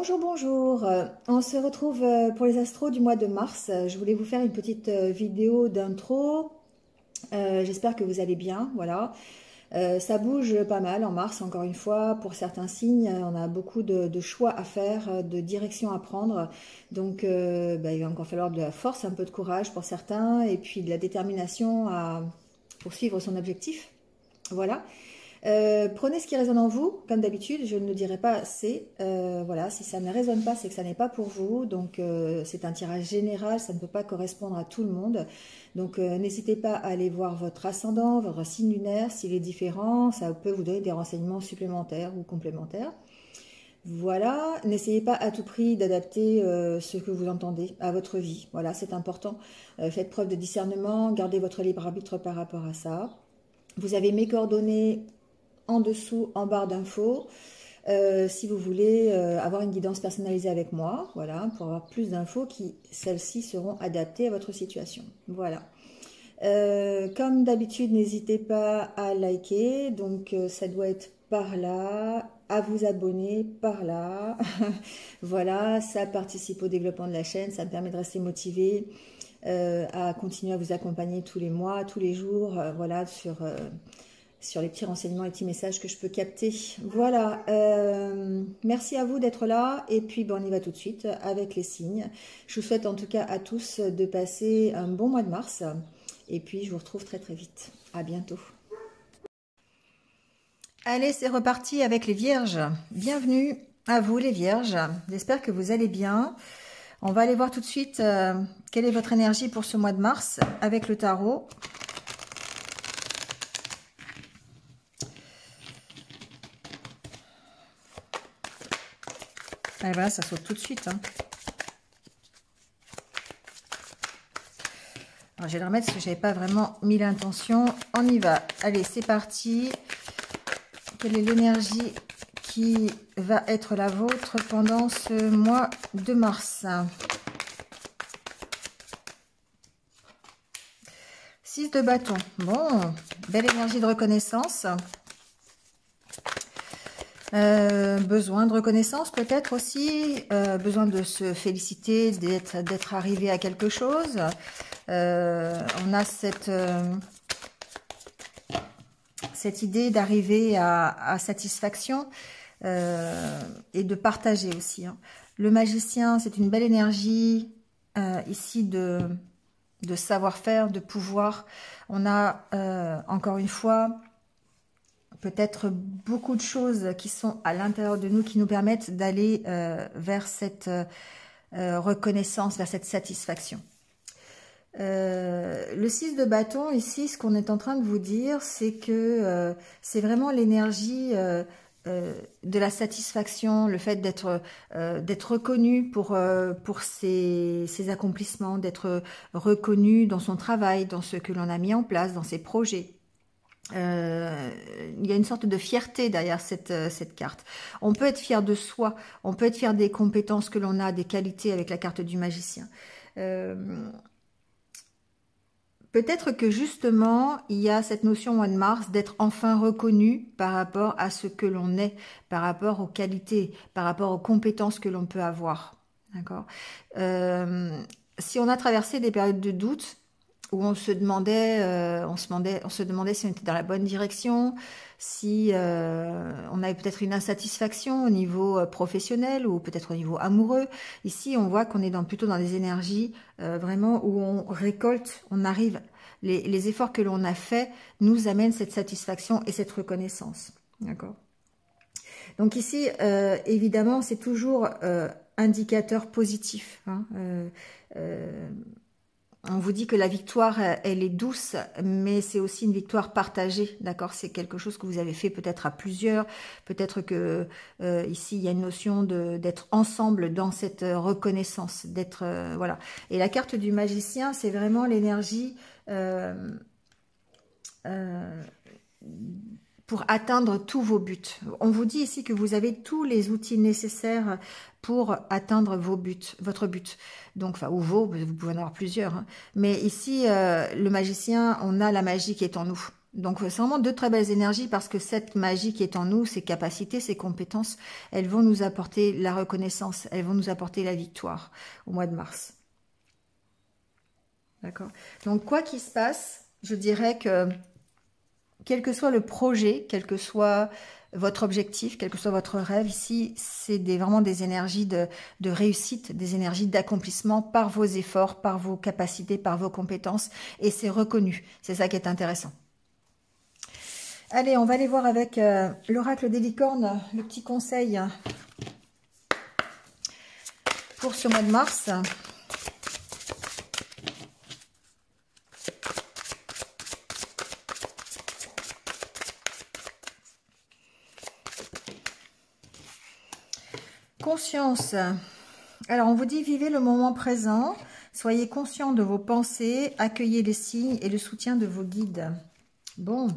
Bonjour, bonjour. On se retrouve pour les astros du mois de mars. Je voulais vous faire une petite vidéo d'intro. J'espère que vous allez bien. Voilà. Ça bouge pas mal en mars, encore une fois. Pour certains signes, on a beaucoup de choix à faire, de directions à prendre. Donc, il va encore falloir de la force, un peu de courage pour certains, et puis de la détermination à poursuivre son objectif. Voilà. Prenez ce qui résonne en vous, comme d'habitude, je ne le dirai pas assez. Voilà, si ça ne résonne pas, c'est que ça n'est pas pour vous. Donc, c'est un tirage général, ça ne peut pas correspondre à tout le monde. Donc, n'hésitez pas à aller voir votre ascendant, votre signe lunaire. S'il est différent, ça peut vous donner des renseignements supplémentaires ou complémentaires. Voilà, n'essayez pas à tout prix d'adapter ce que vous entendez à votre vie. Voilà, c'est important. Faites preuve de discernement, gardez votre libre arbitre par rapport à ça. Vous avez mes coordonnées en dessous, en barre d'infos, si vous voulez avoir une guidance personnalisée avec moi, voilà, pour avoir plus d'infos celles-ci seront adaptées à votre situation. Voilà. Comme d'habitude, n'hésitez pas à liker, donc ça doit être par là, à vous abonner par là. Voilà, ça participe au développement de la chaîne, ça me permet de rester motivé, à continuer à vous accompagner tous les mois, tous les jours, voilà, sur les petits renseignements et petits messages que je peux capter. Voilà, merci à vous d'être là. Et puis, bon, on y va tout de suite avec les signes. Je vous souhaite en tout cas à tous de passer un bon mois de mars. Et puis, je vous retrouve très très vite. À bientôt. Allez, c'est reparti avec les vierges. Bienvenue à vous les vierges. J'espère que vous allez bien. On va aller voir tout de suite quelle est votre énergie pour ce mois de mars avec le tarot. Et voilà, ça saute tout de suite. Hein. Alors, je vais le remettre parce que je n'avais pas vraiment mis l'intention. On y va. Allez, c'est parti. Quelle est l'énergie qui va être la vôtre pendant ce mois de mars? 6 de bâton. Bon, belle énergie de reconnaissance. Besoin de reconnaissance peut-être aussi, besoin de se féliciter d'être arrivé à quelque chose. On a cette idée d'arriver à satisfaction et de partager aussi. Hein. Le magicien, c'est une belle énergie ici de savoir-faire, de pouvoir. On a encore une fois peut-être beaucoup de choses qui sont à l'intérieur de nous qui nous permettent d'aller vers cette reconnaissance, vers cette satisfaction. Le 6 de bâton, ici, ce qu'on est en train de vous dire, c'est que c'est vraiment l'énergie de la satisfaction, le fait d'être reconnu pour ses accomplissements, d'être reconnu dans son travail, dans ce que l'on a mis en place, dans ses projets. Il y a une sorte de fierté derrière cette carte. On peut être fier de soi, on peut être fier des compétences que l'on a, des qualités avec la carte du magicien. Peut-être que justement, il y a cette notion au mois de mars d'être enfin reconnu par rapport à ce que l'on est, par rapport aux qualités, par rapport aux compétences que l'on peut avoir. D'accord. Si on a traversé des périodes de doute, où on se demandait si on était dans la bonne direction, si on avait peut-être une insatisfaction au niveau professionnel ou peut-être au niveau amoureux. Ici, on voit qu'on est plutôt dans des énergies vraiment où on récolte, on arrive, les efforts que l'on a faits nous amènent cette satisfaction et cette reconnaissance. D'accord. Donc ici, évidemment, c'est toujours indicateur positif. Hein, on vous dit que la victoire, elle est douce, mais c'est aussi une victoire partagée, d'accord? C'est quelque chose que vous avez fait peut-être à plusieurs, peut-être que ici, il y a une notion d'être ensemble dans cette reconnaissance, d'être... voilà. Et la carte du magicien, c'est vraiment l'énergie pour atteindre tous vos buts. On vous dit ici que vous avez tous les outils nécessaires pour atteindre vos buts, votre but. Donc, enfin, ou vos, vous pouvez en avoir plusieurs. Hein. Mais ici, le magicien, on a la magie qui est en nous. Donc, c'est vraiment deux très belles énergies parce que cette magie qui est en nous, ces capacités, ces compétences, elles vont nous apporter la reconnaissance, elles vont nous apporter la victoire au mois de mars. D'accord. Donc, quoi qu'il se passe, je dirais que quel que soit le projet, quel que soit votre objectif, quel que soit votre rêve, ici, c'est vraiment des énergies de réussite, des énergies d'accomplissement par vos efforts, par vos capacités, par vos compétences, et c'est reconnu. C'est ça qui est intéressant. Allez, on va aller voir avec l'oracle des licornes, le petit conseil pour ce mois de mars. Conscience. Alors, on vous dit, vivez le moment présent, soyez conscient de vos pensées, accueillez les signes et le soutien de vos guides. Bon,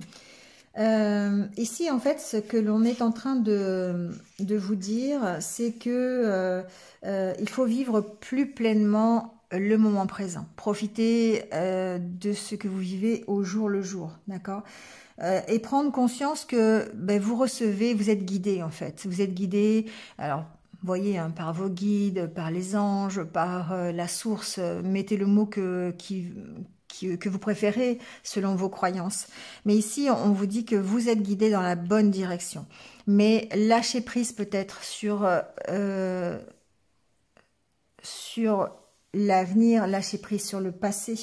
ici, en fait, ce que l'on est en train de vous dire, c'est que il faut vivre plus pleinement le moment présent. Profitez de ce que vous vivez au jour le jour, d'accord ? Et prendre conscience que vous recevez, vous êtes guidé, en fait. Vous êtes guidé, alors... Vous voyez, hein, par vos guides, par les anges, par la source, mettez le mot que vous préférez selon vos croyances. Mais ici, on vous dit que vous êtes guidé dans la bonne direction. Mais lâchez prise peut-être sur l'avenir, lâchez prise sur le passé.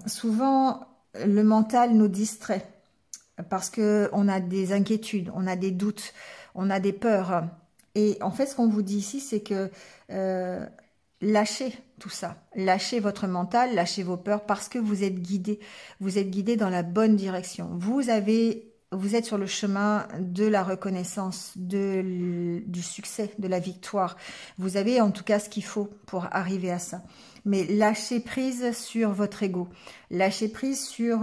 Souvent, le mental nous distrait parce qu'on a des inquiétudes, on a des doutes, on a des peurs. Et en fait, ce qu'on vous dit ici, c'est que lâchez tout ça. Lâchez votre mental, lâchez vos peurs parce que vous êtes guidé. Vous êtes guidé dans la bonne direction. Vous êtes sur le chemin de la reconnaissance, du succès, de la victoire. Vous avez en tout cas ce qu'il faut pour arriver à ça. Mais lâchez prise sur votre ego. Lâchez prise sur...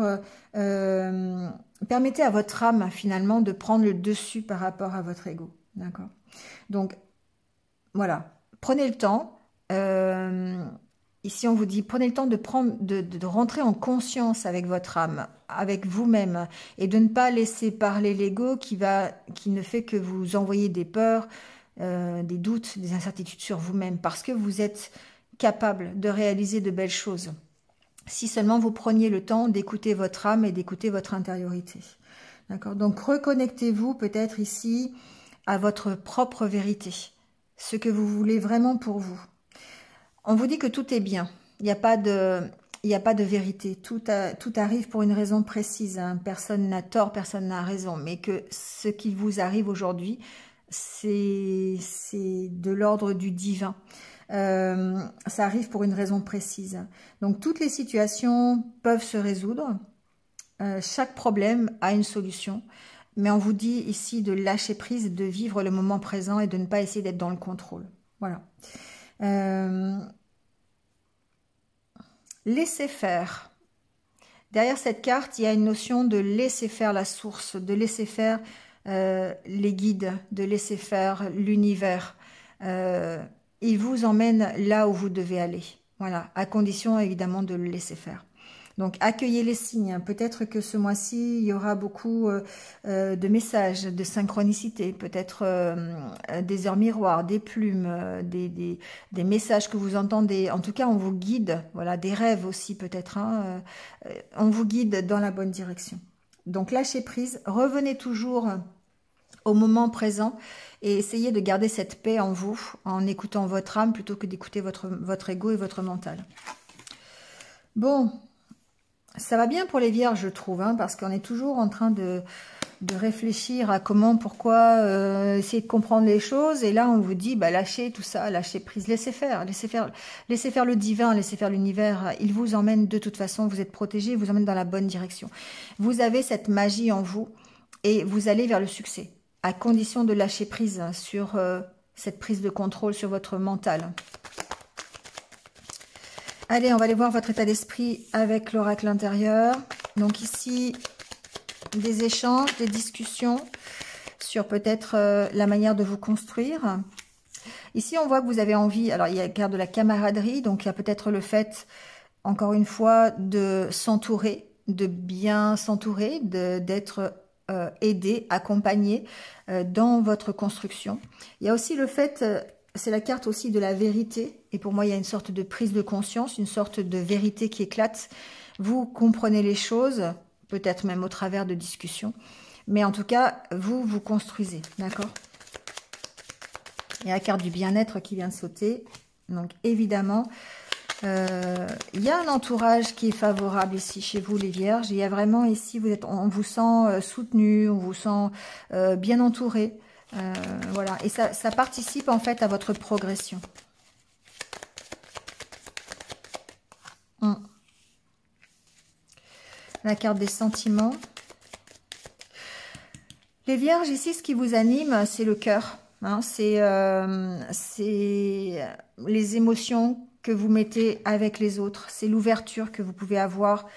permettez à votre âme finalement de prendre le dessus par rapport à votre ego. D'accord ? Donc, voilà, prenez le temps. Ici, on vous dit, prenez le temps de rentrer en conscience avec votre âme, avec vous-même, et de ne pas laisser parler l'ego qui ne fait que vous envoyer des peurs, des doutes, des incertitudes sur vous-même, parce que vous êtes capable de réaliser de belles choses. Si seulement vous preniez le temps d'écouter votre âme et d'écouter votre intériorité. D'accord ? Donc, reconnectez-vous peut-être ici à votre propre vérité, ce que vous voulez vraiment pour vous. On vous dit que tout est bien, il n'y a pas de vérité, tout arrive pour une raison précise, hein. Personne n'a tort, personne n'a raison, mais que ce qui vous arrive aujourd'hui, c'est de l'ordre du divin. Ça arrive pour une raison précise. Donc toutes les situations peuvent se résoudre, chaque problème a une solution. Mais on vous dit ici de lâcher prise, de vivre le moment présent et de ne pas essayer d'être dans le contrôle. Voilà. Laissez faire. Derrière cette carte, il y a une notion de laisser faire la source, de laisser faire les guides, de laisser faire l'univers. Il vous emmène là où vous devez aller. Voilà, à condition évidemment de le laisser faire. Donc, accueillez les signes. Peut-être que ce mois-ci, il y aura beaucoup de messages, de synchronicité, peut-être des heures miroirs, des plumes, des messages que vous entendez. En tout cas, on vous guide, voilà, des rêves aussi peut-être. Hein, on vous guide dans la bonne direction. Donc, lâchez prise. Revenez toujours au moment présent et essayez de garder cette paix en vous en écoutant votre âme plutôt que d'écouter votre ego et votre mental. Bon... Ça va bien pour les vierges, je trouve, hein, parce qu'on est toujours en train de réfléchir à comment, pourquoi, essayer de comprendre les choses. Et là, on vous dit, lâchez tout ça, lâchez prise, laissez faire le divin, laissez faire l'univers. Il vous emmène de toute façon, vous êtes protégé, il vous emmène dans la bonne direction. Vous avez cette magie en vous et vous allez vers le succès, à condition de lâcher prise sur cette prise de contrôle sur votre mental. Allez, on va aller voir votre état d'esprit avec l'oracle intérieur. Donc ici, des échanges, des discussions sur peut-être la manière de vous construire. Ici, on voit que vous avez envie, alors il y a la carte de la camaraderie, donc il y a peut-être le fait, encore une fois, de s'entourer, de bien s'entourer, d'être aidé, accompagné dans votre construction. Il y a aussi le fait, c'est la carte aussi de la vérité, et pour moi il y a une sorte de prise de conscience, une sorte de vérité qui éclate. Vous comprenez les choses, peut-être même au travers de discussions, mais en tout cas, vous construisez, d'accord? Il y a la carte du bien-être qui vient de sauter, donc évidemment, il y a un entourage qui est favorable ici chez vous les vierges. Il y a vraiment ici, on vous sent soutenu, on vous sent bien entouré. Voilà, et ça participe en fait à votre progression. La carte des sentiments. Les vierges ici, ce qui vous anime, c'est le cœur. Hein, c'est les émotions que vous mettez avec les autres. C'est l'ouverture que vous pouvez avoir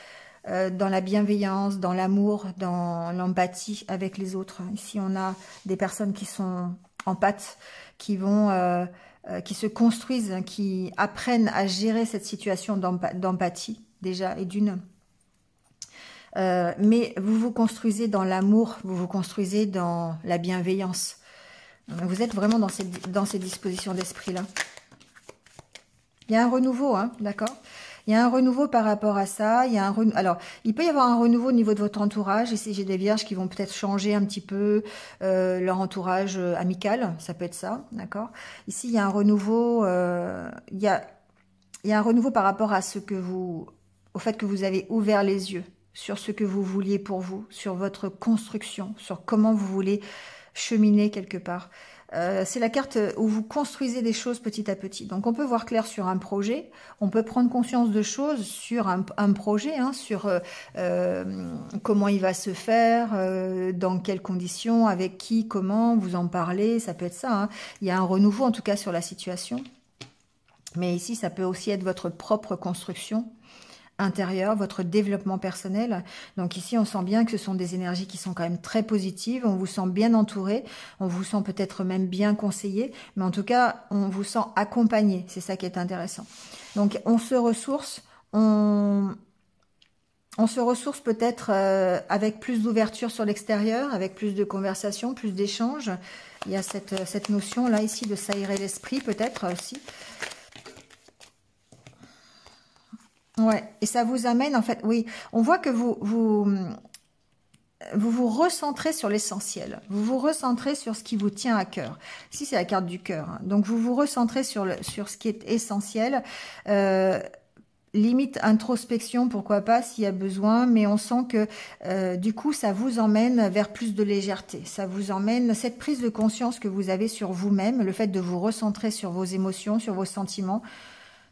dans la bienveillance, dans l'amour, dans l'empathie avec les autres. Ici, on a des personnes qui sont empathes, qui se construisent, qui apprennent à gérer cette situation d'empathie déjà et d'une. Mais vous vous construisez dans l'amour, vous vous construisez dans la bienveillance. Vous êtes vraiment dans ces dispositions d'esprit-là. Il y a un renouveau, hein, d'accord? Il y a un renouveau par rapport à ça. Alors, il peut y avoir un renouveau au niveau de votre entourage. Ici, j'ai des vierges qui vont peut-être changer un petit peu leur entourage amical. Ça peut être ça, d'accord? Ici, il y a un renouveau. Il y a un renouveau par rapport à au fait que vous avez ouvert les yeux sur ce que vous vouliez pour vous, sur votre construction, sur comment vous voulez cheminer quelque part. C'est la carte où vous construisez des choses petit à petit. Donc on peut voir clair sur un projet, on peut prendre conscience de choses sur un projet, hein, sur comment il va se faire, dans quelles conditions, avec qui, comment, vous en parlez, ça peut être ça. Hein. Il y a un renouveau en tout cas sur la situation. Mais ici, ça peut aussi être votre propre construction intérieur, votre développement personnel. Donc ici, on sent bien que ce sont des énergies qui sont quand même très positives. On vous sent bien entouré, on vous sent peut-être même bien conseillé, mais en tout cas, on vous sent accompagné. C'est ça qui est intéressant. Donc, on se ressource, on se ressource peut-être avec plus d'ouverture sur l'extérieur, avec plus de conversation, plus d'échanges. Il y a cette notion-là ici de s'aérer l'esprit peut-être aussi. Ouais, et ça vous amène, en fait, oui, on voit que vous recentrez sur l'essentiel. Vous vous recentrez sur ce qui vous tient à cœur. Ici, c'est la carte du cœur. Hein. Donc, vous vous recentrez sur ce qui est essentiel. Limite introspection, pourquoi pas, s'il y a besoin. Mais on sent que, du coup, ça vous emmène vers plus de légèreté. Ça vous emmène, cette prise de conscience que vous avez sur vous-même, le fait de vous recentrer sur vos émotions, sur vos sentiments,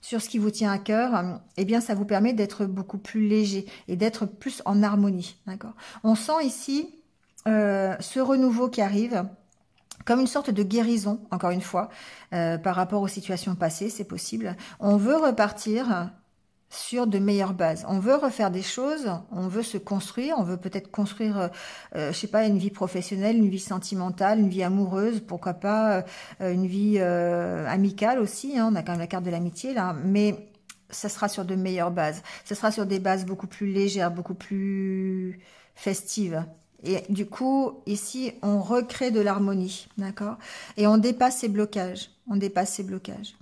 sur ce qui vous tient à cœur, eh bien, ça vous permet d'être beaucoup plus léger et d'être plus en harmonie. D'accord ? On sent ici ce renouveau qui arrive comme une sorte de guérison, encore une fois, par rapport aux situations passées, c'est possible. On veut repartir sur de meilleures bases. On veut refaire des choses, on veut se construire, on veut peut-être construire, je sais pas, une vie professionnelle, une vie sentimentale, une vie amoureuse, pourquoi pas une vie amicale aussi, hein, on a quand même la carte de l'amitié là, mais ça sera sur de meilleures bases. Ça sera sur des bases beaucoup plus légères, beaucoup plus festives. Et du coup, ici, on recrée de l'harmonie, d'accord? Et on dépasse ces blocages, on dépasse ces blocages.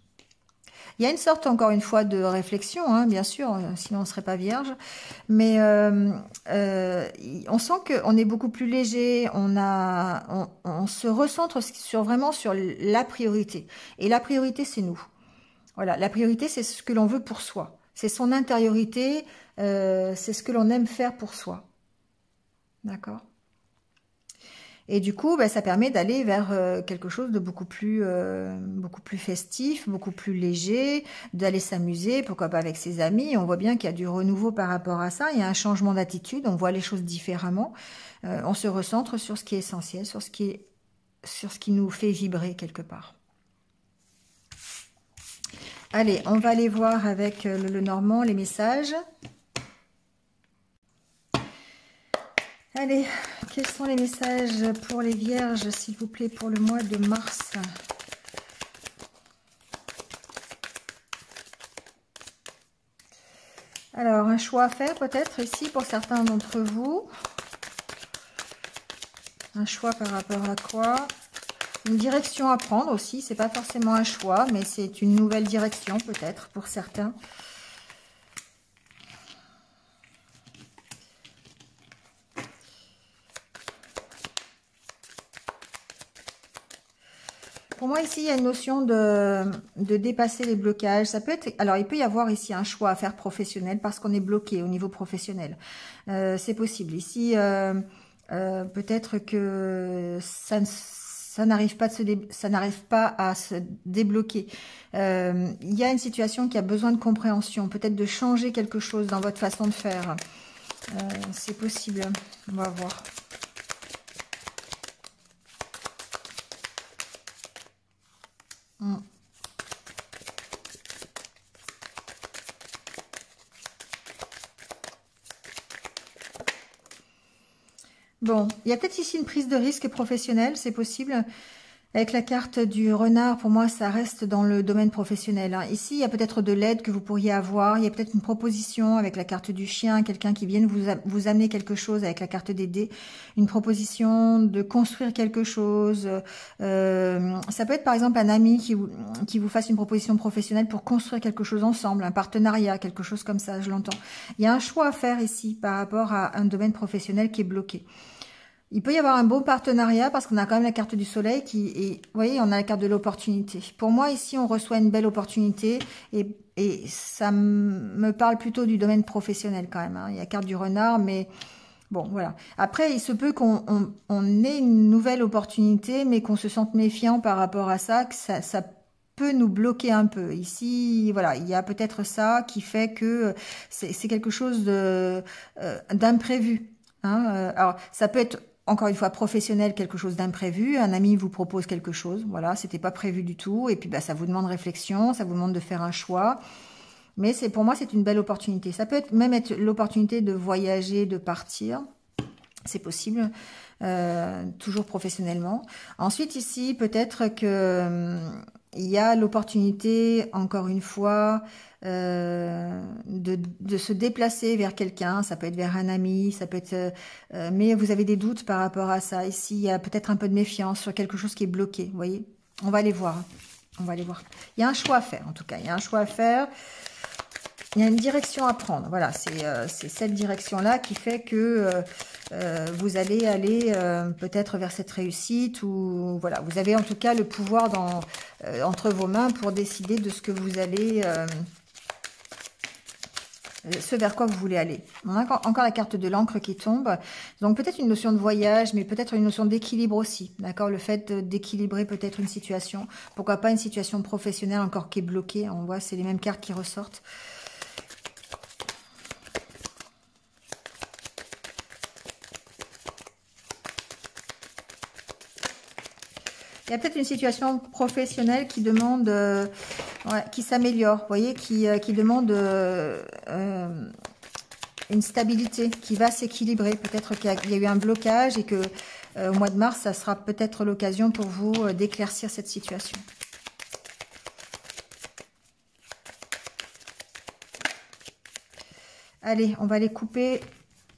Il y a une sorte, encore une fois, de réflexion, hein, bien sûr, sinon on ne serait pas vierge. Mais on sent qu'on est beaucoup plus léger, on se recentre vraiment sur la priorité. Et la priorité, c'est nous. Voilà, la priorité, c'est ce que l'on veut pour soi. C'est son intériorité, c'est ce que l'on aime faire pour soi. D'accord ? Et du coup, ça permet d'aller vers quelque chose de beaucoup plus festif, beaucoup plus léger, d'aller s'amuser, pourquoi pas avec ses amis. On voit bien qu'il y a du renouveau par rapport à ça. Il y a un changement d'attitude, on voit les choses différemment. On se recentre sur ce qui est essentiel, sur ce qui nous fait vibrer quelque part. Allez, on va aller voir avec le Normand les messages. Allez, quels sont les messages pour les vierges, s'il vous plaît, pour le mois de mars? Alors, un choix à faire peut-être ici pour certains d'entre vous. Un choix par rapport à quoi? Une direction à prendre aussi. C'est pas forcément un choix, mais c'est une nouvelle direction peut-être pour certains. Pour moi, ici, il y a une notion de dépasser les blocages. Ça peut être, alors, il peut y avoir ici un choix à faire professionnel parce qu'on est bloqué au niveau professionnel. C'est possible. Ici, peut-être que ça n'arrive pas à se débloquer. Il y a une situation qui a besoin de compréhension, peut-être de changer quelque chose dans votre façon de faire. C'est possible. On va voir. Bon, il y a peut-être ici une prise de risque professionnelle, c'est possible. Avec la carte du renard, pour moi, ça reste dans le domaine professionnel. Hein. Ici, il y a peut-être de l'aide que vous pourriez avoir. Il y a peut-être une proposition avec la carte du chien, quelqu'un qui vienne vous amener quelque chose avec la carte des dés. Une proposition de construire quelque chose. Ça peut être par exemple un ami qui vous fasse une proposition professionnelle pour construire quelque chose ensemble, un partenariat, quelque chose comme ça, je l'entends. Il y a un choix à faire ici par rapport à un domaine professionnel qui est bloqué. Il peut y avoir un bon partenariat parce qu'on a quand même la carte du soleil qui est, vous voyez, on a la carte de l'opportunité. Pour moi, ici, on reçoit une belle opportunité et ça me parle plutôt du domaine professionnel quand même. Hein. Il y a la carte du renard, mais bon, voilà. Après, il se peut qu'on ait une nouvelle opportunité, mais qu'on se sente méfiant par rapport à ça, que ça peut nous bloquer un peu. Ici, voilà, il y a peut-être ça qui fait que c'est quelque chose d'imprévu. Hein. Alors, ça peut être encore une fois professionnel, quelque chose d'imprévu, un ami vous propose quelque chose, voilà, c'était pas prévu du tout, et puis bah, ça vous demande réflexion, ça vous demande de faire un choix, mais pour moi c'est une belle opportunité. Ça peut même être l'opportunité de voyager, de partir, c'est possible, toujours professionnellement. Ensuite ici, peut-être que il y a l'opportunité, encore une fois, de se déplacer vers quelqu'un. Ça peut être vers un ami, ça peut être... mais vous avez des doutes par rapport à ça. Ici, il y a peut-être un peu de méfiance sur quelque chose qui est bloqué. Vous voyez? On va aller voir. On va aller voir. Il y a un choix à faire, en tout cas. Il y a un choix à faire. Il y a une direction à prendre. Voilà, c'est cette direction-là qui fait que vous allez aller peut-être vers cette réussite ou voilà, vous avez en tout cas le pouvoir entre vos mains pour décider de ce que vous allez, ce vers quoi vous voulez aller. On a encore la carte de l'encre qui tombe, donc peut-être une notion de voyage, mais peut-être une notion d'équilibre aussi, d'accord, le fait d'équilibrer peut-être une situation, pourquoi pas une situation professionnelle encore qui est bloquée, on voit c'est les mêmes cartes qui ressortent. Il y a peut-être une situation professionnelle qui demande, qui s'améliore, vous voyez, qui demande une stabilité, qui va s'équilibrer. Peut-être qu'il y a eu un blocage et que au mois de mars, ça sera peut-être l'occasion pour vous d'éclaircir cette situation. Allez, on va aller couper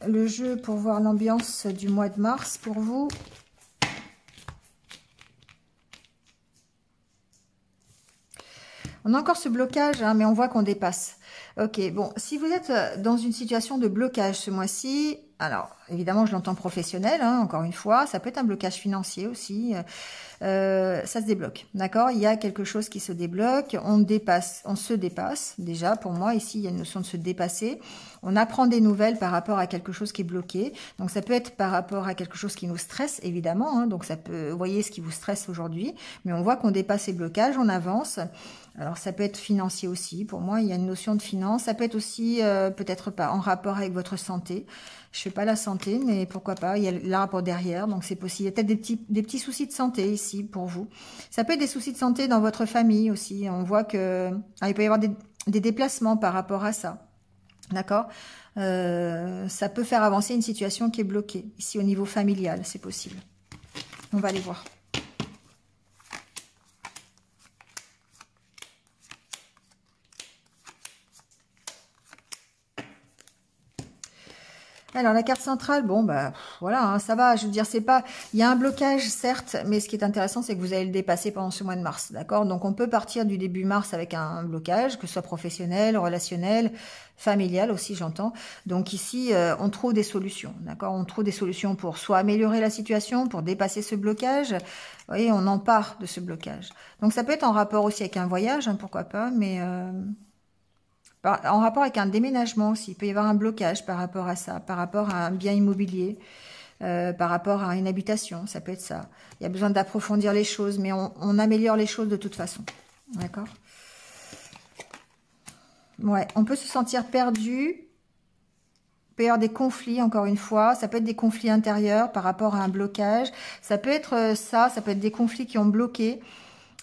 le jeu pour voir l'ambiance du mois de mars pour vous. On a encore ce blocage, hein, mais on voit qu'on dépasse. Ok, bon, si vous êtes dans une situation de blocage ce mois-ci, alors évidemment je l'entends professionnel, hein, encore une fois, ça peut être un blocage financier aussi, ça se débloque, d'accord? Il y a quelque chose qui se débloque, on se dépasse, déjà pour moi ici il y a une notion de se dépasser, on apprend des nouvelles par rapport à quelque chose qui est bloqué, donc ça peut être par rapport à quelque chose qui nous stresse évidemment, hein, donc ça peut, vous voyez ce qui vous stresse aujourd'hui, mais on voit qu'on dépasse ces blocages, on avance. Alors ça peut être financier aussi, pour moi il y a une notion de finance, ça peut être aussi peut-être pas en rapport avec votre santé, je fais pas la santé mais pourquoi pas, il y a l'arbre derrière donc c'est possible, il y a peut-être des petits soucis de santé ici pour vous, ça peut être des soucis de santé dans votre famille aussi, on voit que il peut y avoir des déplacements par rapport à ça. D'accord? Ça peut faire avancer une situation qui est bloquée. Ici, au niveau familial, c'est possible. On va aller voir. Alors, la carte centrale, bon, bah, voilà, hein, ça va, je veux dire, c'est pas... Il y a un blocage, certes, mais ce qui est intéressant, c'est que vous allez le dépasser pendant ce mois de mars, d'accord? Donc, on peut partir du début mars avec un blocage, que ce soit professionnel, relationnel, familial aussi, j'entends. Donc, ici, on trouve des solutions, d'accord? On trouve des solutions pour soit améliorer la situation, pour dépasser ce blocage. Vous voyez, on empare de ce blocage. Donc, ça peut être en rapport aussi avec un voyage, hein, pourquoi pas, mais... en rapport avec un déménagement aussi, il peut y avoir un blocage par rapport à ça, par rapport à un bien immobilier, par rapport à une habitation, ça peut être ça. Il y a besoin d'approfondir les choses, mais on améliore les choses de toute façon. D'accord? Ouais, on peut se sentir perdu, il peut y avoir des conflits, encore une fois, ça peut être des conflits intérieurs par rapport à un blocage, ça peut être ça peut être des conflits qui ont bloqué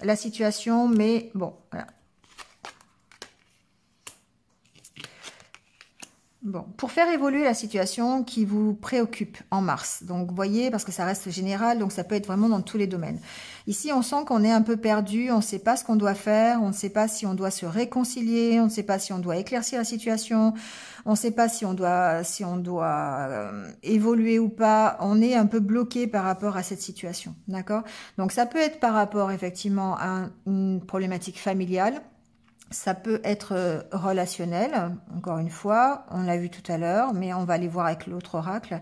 la situation, mais bon, voilà. Bon, pour faire évoluer la situation qui vous préoccupe en mars, donc vous voyez, parce que ça reste général, donc ça peut être vraiment dans tous les domaines. Ici, on sent qu'on est un peu perdu, on ne sait pas ce qu'on doit faire, on ne sait pas si on doit se réconcilier, on ne sait pas si on doit éclaircir la situation, on ne sait pas si on doit, évoluer ou pas, on est un peu bloqué par rapport à cette situation, d'accord? Donc ça peut être par rapport effectivement à une problématique familiale. Ça peut être relationnel, encore une fois, on l'a vu tout à l'heure, mais on va aller voir avec l'autre oracle.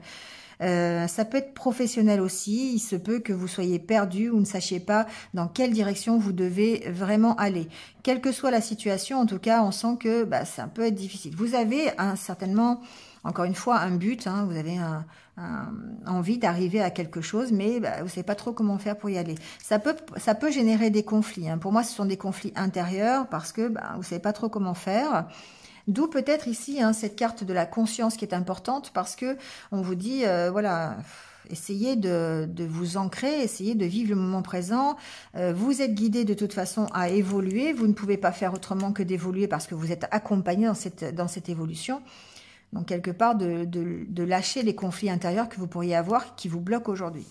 Ça peut être professionnel aussi, il se peut que vous soyez perdu ou ne sachiez pas dans quelle direction vous devez vraiment aller. Quelle que soit la situation, en tout cas, on sent que bah, ça peut être difficile. Vous avez certainement, encore une fois, un but, hein, vous avez envie d'arriver à quelque chose, mais bah, vous ne savez pas trop comment faire pour y aller. Ça peut générer des conflits. Hein. Pour moi, ce sont des conflits intérieurs parce que bah, vous ne savez pas trop comment faire. D'où peut-être ici hein, cette carte de la conscience qui est importante parce que on vous dit, voilà, essayez de vous ancrer, essayez de vivre le moment présent. Vous êtes guidé de toute façon à évoluer. Vous ne pouvez pas faire autrement que d'évoluer parce que vous êtes accompagné dans cette évolution. Donc, quelque part, de lâcher les conflits intérieurs que vous pourriez avoir qui vous bloquent aujourd'hui.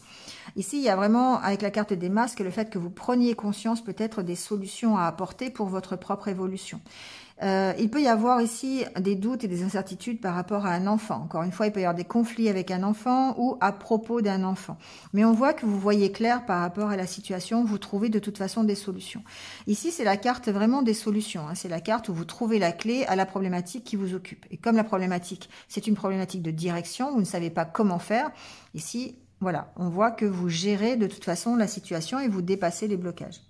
Ici, il y a vraiment, avec la carte des masques, le fait que vous preniez conscience peut-être des solutions à apporter pour votre propre évolution. Il peut y avoir ici des doutes et des incertitudes par rapport à un enfant. Encore une fois, il peut y avoir des conflits avec un enfant ou à propos d'un enfant. Mais on voit que vous voyez clair par rapport à la situation, vous trouvez de toute façon des solutions. Ici, c'est la carte vraiment des solutions. Hein. C'est la carte où vous trouvez la clé à la problématique qui vous occupe. Et comme la problématique, c'est une problématique de direction, vous ne savez pas comment faire. Ici, voilà, on voit que vous gérez de toute façon la situation et vous dépassez les blocages.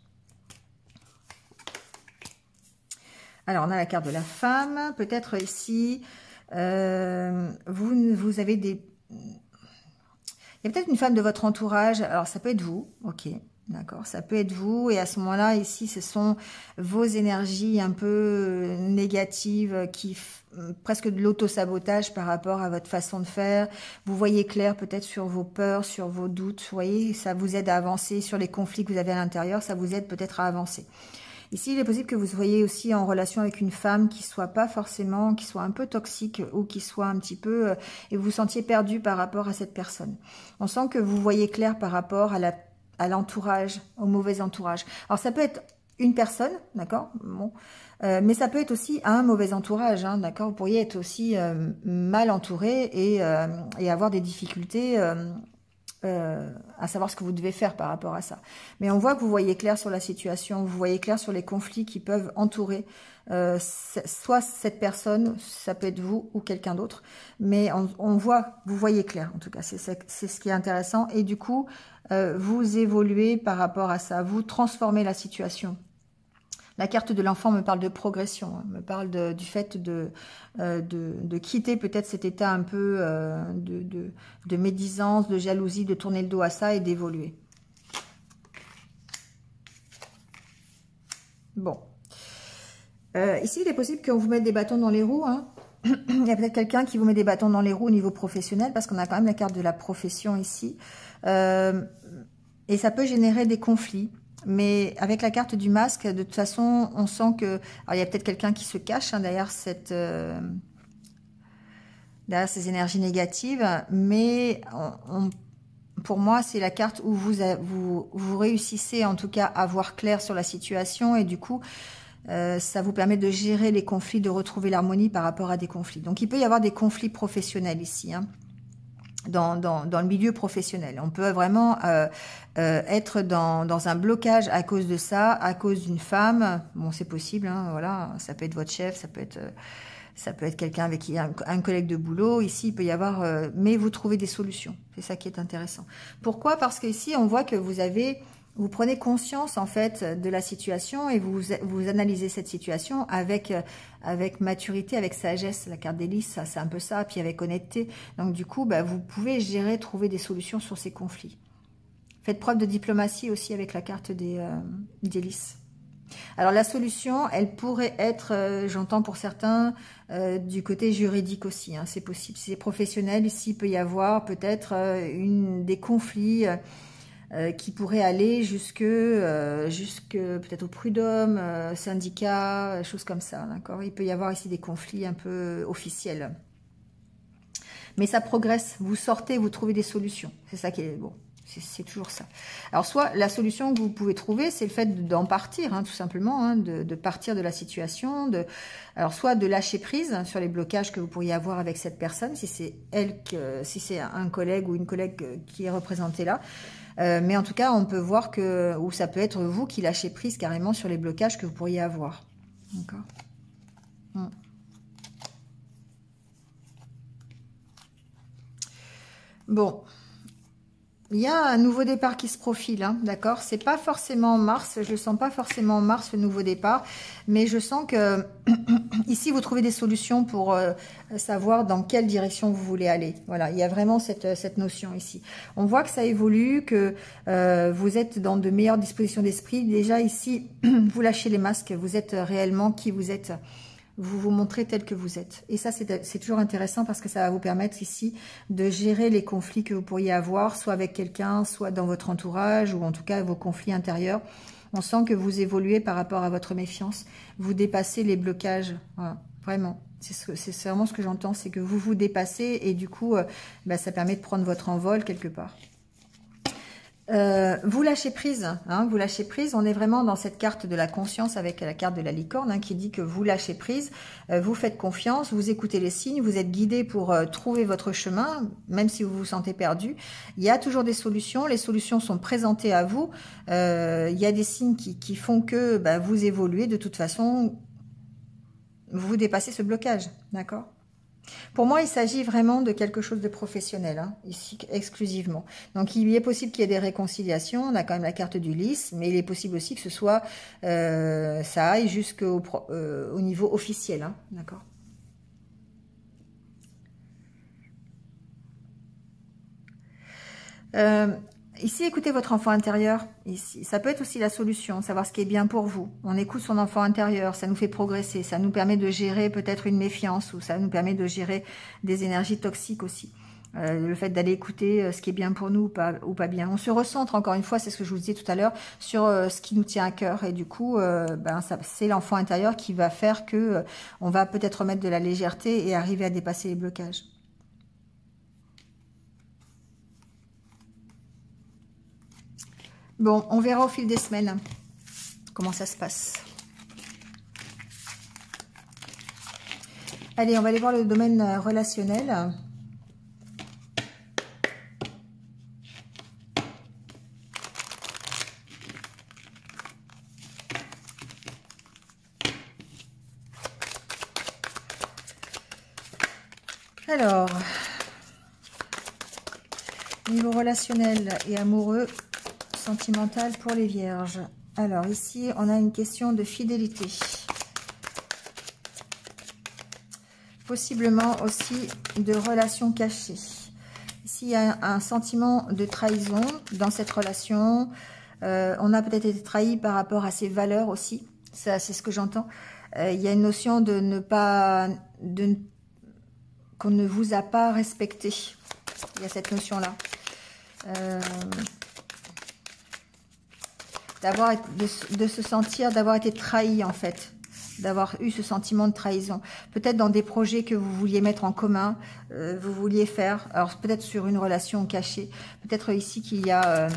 Alors, on a la carte de la femme. Peut-être ici, vous avez des... Il y a peut-être une femme de votre entourage. Alors, ça peut être vous. Ok, d'accord. Ça peut être vous. Et à ce moment-là, ici, ce sont vos énergies un peu négatives qui... presque de l'auto-sabotage par rapport à votre façon de faire. Vous voyez clair peut-être sur vos peurs, sur vos doutes. Vous voyez, ça vous aide à avancer sur les conflits que vous avez à l'intérieur. Ça vous aide peut-être à avancer. Ici, il est possible que vous soyez aussi en relation avec une femme qui soit pas forcément, qui soit un peu toxique ou qui soit un petit peu, et vous vous sentiez perdu par rapport à cette personne. On sent que vous voyez clair par rapport à l'entourage, au mauvais entourage. Alors, ça peut être une personne, d'accord, bon, mais ça peut être aussi un mauvais entourage, hein, d'accord. Vous pourriez être aussi mal entouré et avoir des difficultés à savoir ce que vous devez faire par rapport à ça. Mais on voit que vous voyez clair sur la situation, vous voyez clair sur les conflits qui peuvent entourer soit cette personne, ça peut être vous ou quelqu'un d'autre, mais on voit, vous voyez clair en tout cas, c'est ce qui est intéressant, et du coup, vous évoluez par rapport à ça, vous transformez la situation. La carte de l'enfant me parle de progression, me parle du fait de quitter peut-être cet état un peu de médisance, de jalousie, de tourner le dos à ça et d'évoluer. Bon. Ici, il est possible qu'on vous mette des bâtons dans les roues. Hein. Il y a peut-être quelqu'un qui vous met des bâtons dans les roues au niveau professionnel, parce qu'on a quand même la carte de la profession ici. Et ça peut générer des conflits. Mais avec la carte du masque, de toute façon, on sent que... Alors, il y a peut-être quelqu'un qui se cache hein, derrière derrière ces énergies négatives, mais pour moi, c'est la carte où vous réussissez en tout cas à voir clair sur la situation et du coup, ça vous permet de gérer les conflits, de retrouver l'harmonie par rapport à des conflits. Donc, il peut y avoir des conflits professionnels ici, hein, dans le milieu professionnel. On peut vraiment être dans un blocage à cause de ça, à cause d'une femme. Bon, c'est possible, hein, voilà, ça peut être votre chef, ça peut être quelqu'un avec qui un collègue de boulot. Ici, il peut y avoir, mais vous trouvez des solutions. C'est ça qui est intéressant. Pourquoi? Parce qu'ici, on voit que vous prenez conscience en fait de la situation et vous analysez cette situation avec maturité, avec sagesse. La carte des lys, c'est un peu ça, puis avec honnêteté. Donc du coup, bah, vous pouvez trouver des solutions sur ces conflits. Faites preuve de diplomatie aussi avec la carte des lys. Alors la solution, elle pourrait être, j'entends pour certains, du côté juridique aussi, hein, c'est possible. Si c'est professionnel, ici il peut y avoir peut-être des conflits qui pourraient aller jusque peut-être au prud'homme, syndicat, choses comme ça, d'accord. Il peut y avoir ici des conflits un peu officiels. Mais ça progresse, vous sortez, vous trouvez des solutions, c'est ça qui est bon. C'est toujours ça. Alors, soit la solution que vous pouvez trouver, c'est le fait d'en partir, hein, tout simplement, hein, de partir de la situation. Alors, soit de lâcher prise sur les blocages que vous pourriez avoir avec cette personne, si c'est si c'est un collègue ou une collègue qui est représenté là. Mais en tout cas, on peut voir ou ça peut être vous qui lâchez prise carrément sur les blocages que vous pourriez avoir. D'accord. Bon. Il y a un nouveau départ qui se profile, hein, d'accord. C'est pas forcément Mars, je le sens pas forcément Mars, le nouveau départ, mais je sens que ici vous trouvez des solutions pour savoir dans quelle direction vous voulez aller. Voilà, il y a vraiment cette notion ici. On voit que ça évolue, que vous êtes dans de meilleures dispositions d'esprit. Déjà ici, vous lâchez les masques, vous êtes réellement qui vous êtes. Vous vous montrez tel que vous êtes. Et ça, c'est toujours intéressant parce que ça va vous permettre ici de gérer les conflits que vous pourriez avoir, soit avec quelqu'un, soit dans votre entourage, ou en tout cas vos conflits intérieurs. On sent que vous évoluez par rapport à votre méfiance. Vous dépassez les blocages. Voilà, vraiment. C'est vraiment ce que j'entends, c'est que vous vous dépassez et du coup, ça permet de prendre votre envol quelque part. Vous lâchez prise, hein, vous lâchez prise, on est vraiment dans cette carte de la conscience avec la carte de la licorne, hein, qui dit que vous lâchez prise, vous faites confiance, vous écoutez les signes, vous êtes guidé pour trouver votre chemin, même si vous vous sentez perdu. Il y a toujours des solutions, les solutions sont présentées à vous, il y a des signes qui font que vous évoluez, de toute façon, vous dépassez ce blocage, d'accord ? Pour moi, il s'agit vraiment de quelque chose de professionnel, hein, ici exclusivement. Donc, il est possible qu'il y ait des réconciliations. On a quand même la carte du lys, mais il est possible aussi que ce soit ça aille jusqu'au au niveau officiel, hein, d'accord. Ici, écoutez votre enfant intérieur. Ici, ça peut être aussi la solution, savoir ce qui est bien pour vous. On écoute son enfant intérieur, ça nous fait progresser, ça nous permet de gérer peut-être une méfiance ou ça nous permet de gérer des énergies toxiques aussi. Le fait d'aller écouter ce qui est bien pour nous ou pas bien. On se recentre, encore une fois, c'est ce que je vous disais tout à l'heure, sur ce qui nous tient à cœur. Et du coup, c'est l'enfant intérieur qui va faire que on va peut-être remettre de la légèreté et arriver à dépasser les blocages. Bon, on verra au fil des semaines comment ça se passe. Allez, on va aller voir le domaine relationnel. Alors, niveau relationnel et amoureux, sentimental pour les vierges. Alors ici, on a une question de fidélité. Possiblement aussi de relations cachées. Ici, il y a un sentiment de trahison dans cette relation. On a peut-être été trahi par rapport à ses valeurs aussi. Ça, c'est ce que j'entends. Il y a une notion de qu'on ne vous a pas respecté. Il y a cette notion-là. De se sentir, d'avoir été trahi en fait. d'avoir eu ce sentiment de trahison. Peut-être dans des projets que vous vouliez mettre en commun, vous vouliez faire, alors peut-être sur une relation cachée, peut-être ici qu'il y a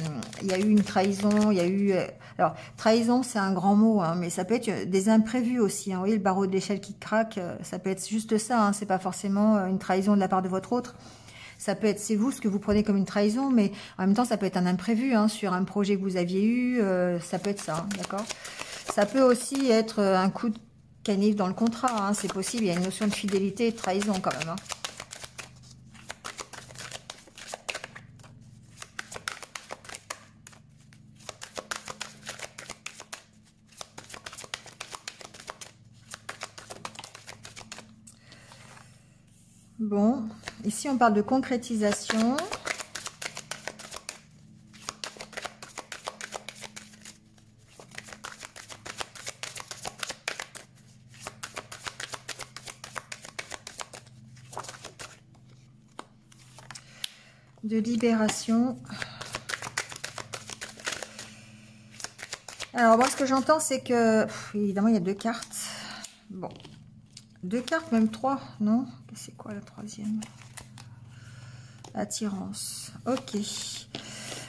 eu une trahison, il y a eu... alors, trahison, c'est un grand mot, hein, mais ça peut être des imprévus aussi. Hein. Vous voyez, le barreau de l'échelle qui craque, ça peut être juste ça, hein, c'est pas forcément une trahison de la part de votre autre. Ça peut être, c'est vous ce que vous prenez comme une trahison, mais en même temps, ça peut être un imprévu hein, sur un projet que vous aviez eu, ça peut être ça, hein, d'accord? Ça peut aussi être un coup de canif dans le contrat, hein, c'est possible, il y a une notion de fidélité et de trahison quand même. Hein. Bon, ici on parle de concrétisation. De libération. Alors moi ce que j'entends c'est que, évidemment il y a deux cartes. Bon, deux cartes, même trois, non? C'est quoi la troisième? Attirance. Ok.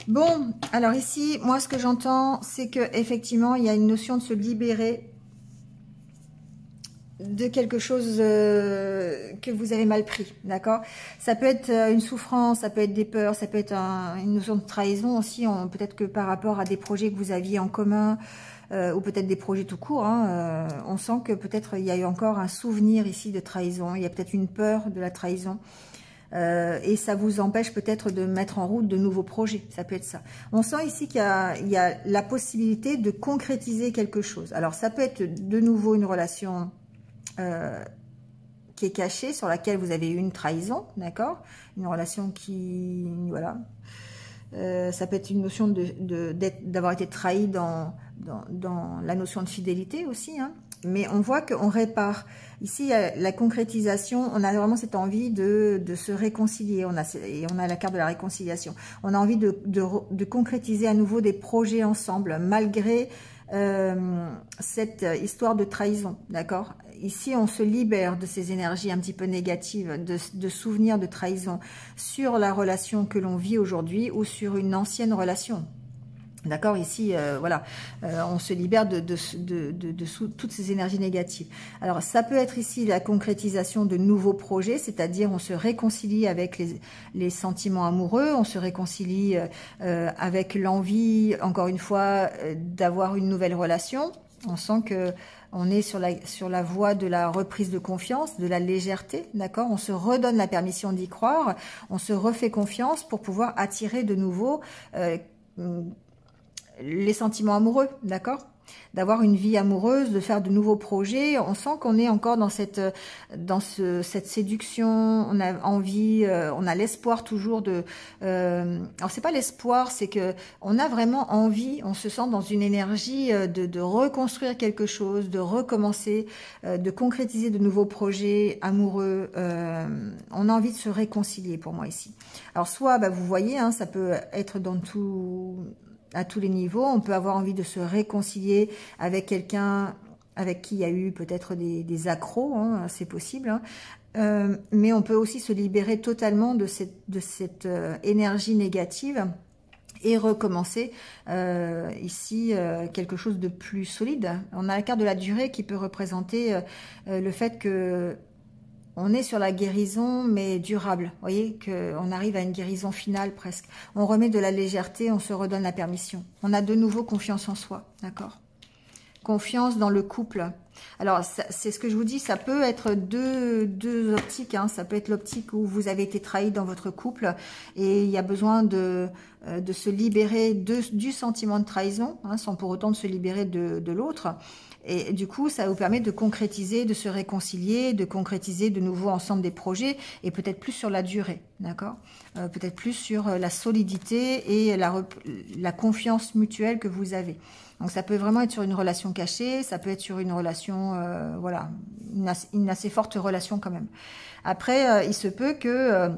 Bon, alors ici, moi ce que j'entends, c'est que effectivement, il y a une notion de se libérer de quelque chose que vous avez mal pris, d'accord? Ça peut être une souffrance, ça peut être des peurs, ça peut être une notion de trahison aussi, peut-être que par rapport à des projets que vous aviez en commun, ou peut-être des projets tout court, hein, on sent que peut-être il y a eu encore un souvenir ici de trahison, il y a peut-être une peur de la trahison, et ça vous empêche peut-être de mettre en route de nouveaux projets, ça peut être ça. On sent ici qu'il y a la possibilité de concrétiser quelque chose. Alors ça peut être de nouveau une relation qui est cachée, sur laquelle vous avez eu une trahison, d'accord? Une relation qui, voilà. Ça peut être une notion d'avoir été trahi dans la notion de fidélité aussi, hein. Mais on voit qu'on répare. Ici, la concrétisation, on a vraiment cette envie de se réconcilier. On a la carte de la réconciliation. On a envie de concrétiser à nouveau des projets ensemble, malgré cette histoire de trahison, d'accord? Ici, on se libère de ces énergies un petit peu négatives, de souvenirs de trahison sur la relation que l'on vit aujourd'hui ou sur une ancienne relation. D'accord, ici, voilà, on se libère de toutes ces énergies négatives. Alors, ça peut être ici la concrétisation de nouveaux projets, c'est-à-dire on se réconcilie avec les sentiments amoureux, on se réconcilie avec l'envie, encore une fois, d'avoir une nouvelle relation. On sent que on est sur la voie de la reprise de confiance, de la légèreté, d'accord? On se redonne la permission d'y croire, on se refait confiance pour pouvoir attirer de nouveau les sentiments amoureux, d'accord? D'avoir une vie amoureuse, de faire de nouveaux projets. On sent qu'on est encore dans cette séduction. On a envie, on a l'espoir toujours de... alors c'est pas l'espoir, c'est que on a vraiment envie, on se sent dans une énergie de reconstruire quelque chose, de recommencer, de concrétiser de nouveaux projets amoureux. On a envie de se réconcilier pour moi ici. Alors soit, vous voyez, hein, ça peut être à tous les niveaux, on peut avoir envie de se réconcilier avec quelqu'un avec qui il y a eu peut-être des accros, hein, c'est possible, hein. Mais on peut aussi se libérer totalement de cette énergie négative et recommencer ici quelque chose de plus solide. On a la carte de la durée qui peut représenter le fait que on est sur la guérison, mais durable. Vous voyez qu'on arrive à une guérison finale presque. On remet de la légèreté, on se redonne la permission. On a de nouveau confiance en soi, d'accord? Confiance dans le couple. Alors, c'est ce que je vous dis, ça peut être deux optiques. Hein. Ça peut être l'optique où vous avez été trahi dans votre couple et il y a besoin de se libérer du sentiment de trahison, hein, sans pour autant de se libérer de l'autre. Et du coup, ça vous permet de concrétiser, de se réconcilier, de concrétiser de nouveau ensemble des projets et peut-être plus sur la durée, d'accord? Peut-être plus sur la solidité et la confiance mutuelle que vous avez. Donc, ça peut vraiment être sur une relation cachée, ça peut être sur une relation, voilà, une assez forte relation quand même. Après, il se peut que...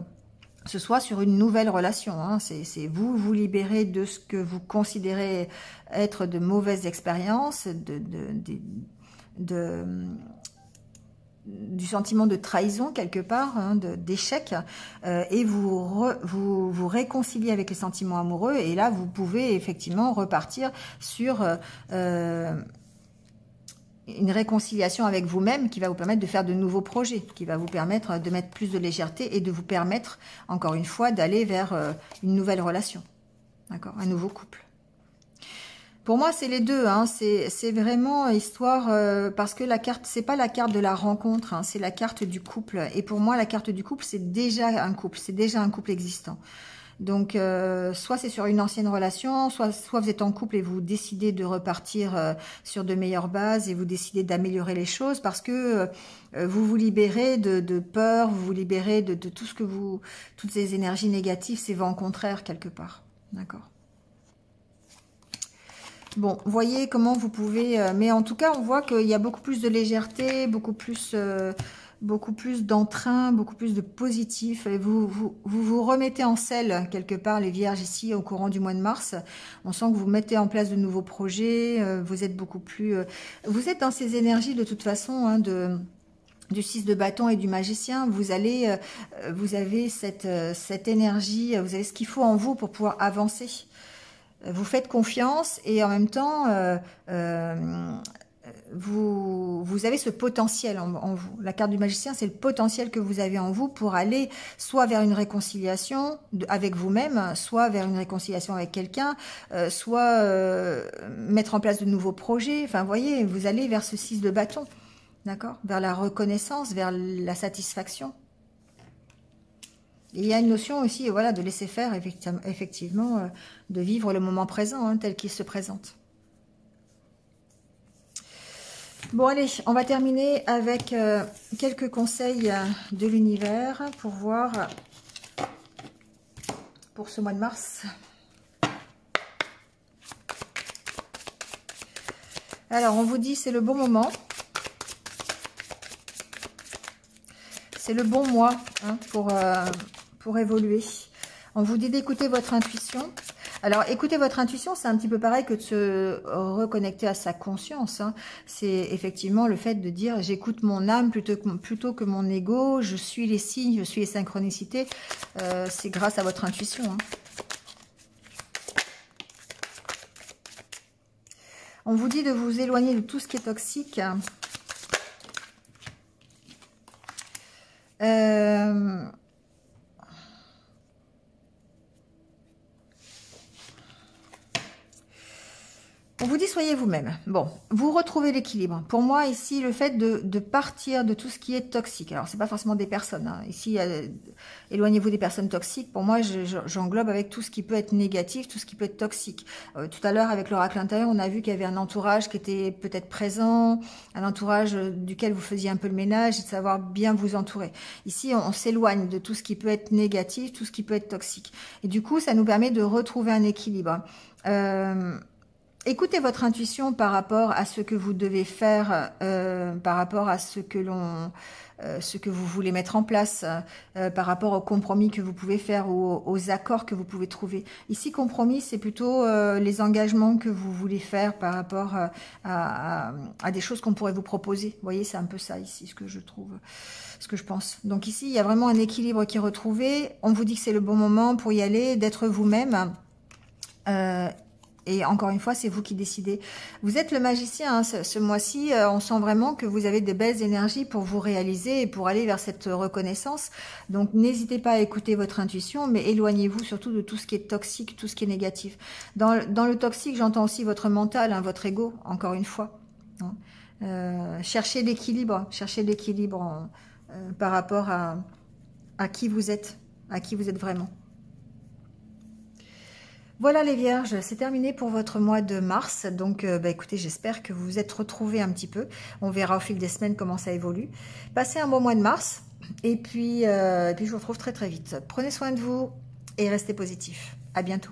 ce soit sur une nouvelle relation, hein. C'est vous libérer de ce que vous considérez être de mauvaises expériences, du sentiment de trahison quelque part, hein, d'échec, et vous réconciliez avec les sentiments amoureux, et là vous pouvez effectivement repartir sur une réconciliation avec vous-même qui va vous permettre de faire de nouveaux projets, qui va vous permettre de mettre plus de légèreté et de vous permettre, encore une fois, d'aller vers une nouvelle relation, d'accord, un nouveau couple. Pour moi, c'est les deux, hein. C'est vraiment histoire, parce que la carte, c'est pas la carte de la rencontre, hein, c'est la carte du couple. Et pour moi, la carte du couple, c'est déjà un couple, c'est déjà un couple existant. Donc, soit c'est sur une ancienne relation, soit vous êtes en couple et vous décidez de repartir sur de meilleures bases et vous décidez d'améliorer les choses parce que vous vous libérez de peur, vous vous libérez de tout ce que toutes ces énergies négatives, ces vents contraires quelque part. D'accord. Bon, voyez comment vous pouvez... mais en tout cas, on voit qu'il y a beaucoup plus de légèreté, beaucoup plus d'entrain, beaucoup plus de positif. Et vous remettez en selle, quelque part, les vierges ici, au courant du mois de mars. On sent que vous mettez en place de nouveaux projets. Vous êtes beaucoup plus... vous êtes dans ces énergies, de toute façon, hein, du 6 de bâton et du magicien. Vous avez cette énergie, vous avez ce qu'il faut en vous pour pouvoir avancer. Vous faites confiance et en même temps, vous avez ce potentiel en vous. La carte du magicien, c'est le potentiel que vous avez en vous pour aller soit vers une réconciliation avec vous-même, soit vers une réconciliation avec quelqu'un, soit mettre en place de nouveaux projets. Enfin, vous voyez, vous allez vers ce 6 de bâton, d'accord, vers la reconnaissance, vers la satisfaction. Et il y a une notion aussi, voilà, de laisser faire, effectivement, de vivre le moment présent, hein, tel qu'il se présente. Bon, allez, on va terminer avec quelques conseils de l'univers pour voir pour ce mois de mars. Alors, on vous dit c'est le bon moment. C'est le bon mois, hein, pour évoluer. On vous dit d'écouter votre intuition. Alors, écouter votre intuition, c'est un petit peu pareil que de se reconnecter à sa conscience, hein. C'est effectivement le fait de dire « j'écoute mon âme plutôt que mon ego, je suis les signes, je suis les synchronicités ». C'est grâce à votre intuition, hein. On vous dit de vous éloigner de tout ce qui est toxique. On vous dit soyez vous-même. Bon, vous retrouvez l'équilibre. Pour moi, ici, le fait de partir de tout ce qui est toxique. Alors, c'est pas forcément des personnes, hein. Ici, éloignez-vous des personnes toxiques. Pour moi, j'englobe avec tout ce qui peut être négatif, tout ce qui peut être toxique. Tout à l'heure, avec l'oracle intérieur, on a vu qu'il y avait un entourage qui était peut-être présent, un entourage duquel vous faisiez un peu le ménage et de savoir bien vous entourer. Ici, on s'éloigne de tout ce qui peut être négatif, tout ce qui peut être toxique. Et du coup, ça nous permet de retrouver un équilibre. Écoutez votre intuition par rapport à ce que vous devez faire, par rapport à ce que vous voulez mettre en place, par rapport aux compromis que vous pouvez faire ou aux accords que vous pouvez trouver. Ici, compromis, c'est plutôt les engagements que vous voulez faire par rapport à des choses qu'on pourrait vous proposer. Vous voyez, c'est un peu ça ici, ce que je trouve, ce que je pense. Donc ici, il y a vraiment un équilibre qui est retrouvé. On vous dit que c'est le bon moment pour y aller, d'être vous-même. Et encore une fois, c'est vous qui décidez. Vous êtes le magicien, hein, ce mois-ci. On sent vraiment que vous avez de belles énergies pour vous réaliser et pour aller vers cette reconnaissance. Donc, n'hésitez pas à écouter votre intuition, mais éloignez-vous surtout de tout ce qui est toxique, tout ce qui est négatif. Dans le toxique, j'entends aussi votre mental, hein, votre ego, encore une fois. Hein. Cherchez l'équilibre par rapport à qui vous êtes vraiment. Voilà les vierges, c'est terminé pour votre mois de mars. Donc écoutez, j'espère que vous vous êtes retrouvés un petit peu. On verra au fil des semaines comment ça évolue. Passez un bon mois de mars et puis je vous retrouve très très vite. Prenez soin de vous et restez positifs. À bientôt.